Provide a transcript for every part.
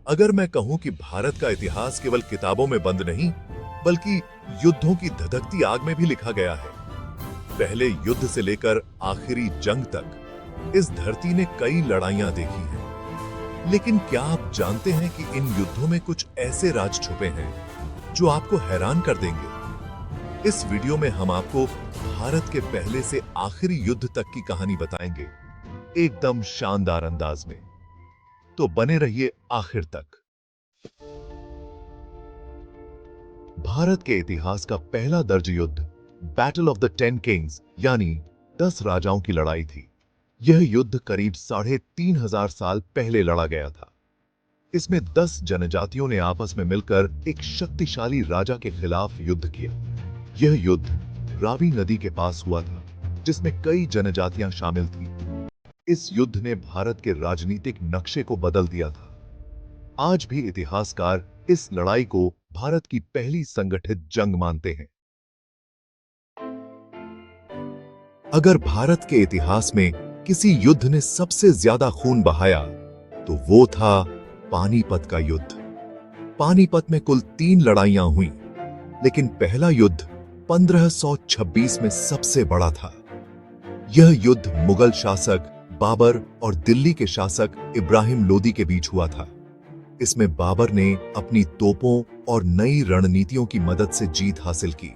अगर मैं कहूं कि भारत का इतिहास केवल किताबों में बंद नहीं, बल्कि युद्धों की धधकती आग में भी लिखा गया है। पहले युद्ध से लेकर आखिरी जंग तक इस धरती ने कई लड़ाइयां देखी हैं। लेकिन क्या आप जानते हैं कि इन युद्धों में कुछ ऐसे राज छुपे हैं जो आपको हैरान कर देंगे। इस वीडियो में हम आपको भारत के पहले से आखिरी युद्ध तक की कहानी बताएंगे, एकदम शानदार अंदाज में। तो बने रहिए आखिर तक। भारत के इतिहास का पहला दर्ज युद्ध बैटल ऑफ द 10 किंग्स यानी 10 राजाओं की लड़ाई थी। यह युद्ध करीब 3500 साल पहले लड़ा गया था। इसमें 10 जनजातियों ने आपस में मिलकर एक शक्तिशाली राजा के खिलाफ युद्ध किया। यह युद्ध रावी नदी के पास हुआ था, जिसमें कई जनजातियां शामिल थीं। इस युद्ध ने भारत के राजनीतिक नक्शे को बदल दिया था। आज भी इतिहासकार इस लड़ाई को भारत की पहली संगठित जंग मानते हैं। अगर भारत के इतिहास में किसी युद्ध ने सबसे ज्यादा खून बहाया, तो वो था पानीपत का युद्ध। पानीपत में कुल 3 लड़ाइयां हुईं, लेकिन पहला युद्ध 1526 में सबसे बड़ा था। यह युद्ध मुगल शासक बाबर और दिल्ली के शासक इब्राहिम लोदी के बीच हुआ था। इसमें बाबर ने अपनी तोपों और नई रणनीतियों की मदद से जीत हासिल की।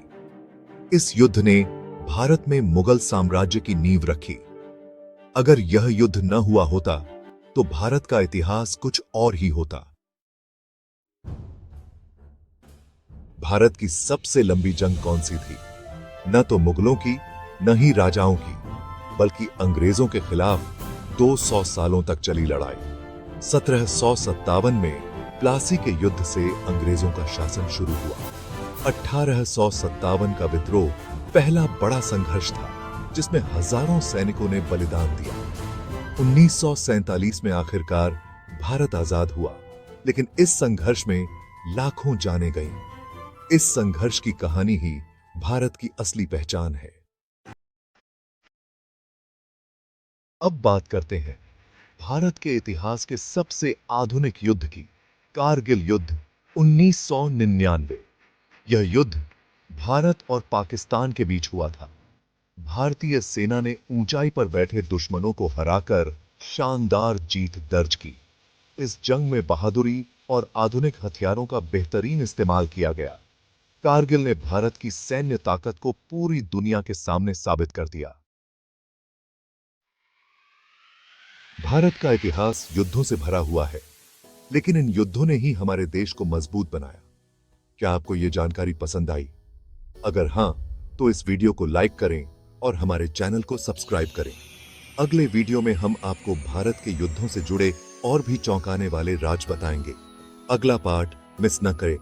इस युद्ध ने भारत में मुगल साम्राज्य की नींव रखी। अगर यह युद्ध न हुआ होता, तो भारत का इतिहास कुछ और ही होता। भारत की सबसे लंबी जंग कौन सी थी? न तो मुगलों की, न ही राजाओं की, बल्कि अंग्रेजों के खिलाफ 200 सालों तक चली लड़ाई। 1757 में प्लासी के युद्ध से अंग्रेजों का शासन शुरू हुआ। 1857 का विद्रोह पहला बड़ा संघर्ष था, जिसमें हजारों सैनिकों ने बलिदान दिया। 1947 में आखिरकार भारत आजाद हुआ, लेकिन इस संघर्ष में लाखों जानें गईं। इस संघर्ष की कहानी ही भारत की असली पहचान है। अब बात करते हैं भारत के इतिहास के सबसे आधुनिक युद्ध की, कारगिल युद्ध 1999। यह युद्ध भारत और पाकिस्तान के बीच हुआ था। भारतीय सेना ने ऊंचाई पर बैठे दुश्मनों को हराकर शानदार जीत दर्ज की। इस जंग में बहादुरी और आधुनिक हथियारों का बेहतरीन इस्तेमाल किया गया। कारगिल ने भारत की सैन्य ताकत को पूरी दुनिया के सामने साबित कर दिया। भारत का इतिहास युद्धों से भरा हुआ है, लेकिन इन युद्धों ने ही हमारे देश को मजबूत बनाया। क्या आपको यह जानकारी पसंद आई? अगर हां, तो इस वीडियो को लाइक करें और हमारे चैनल को सब्सक्राइब करें। अगले वीडियो में हम आपको भारत के युद्धों से जुड़े और भी चौंकाने वाले राज बताएंगे। अगला पार्ट मिस न करें।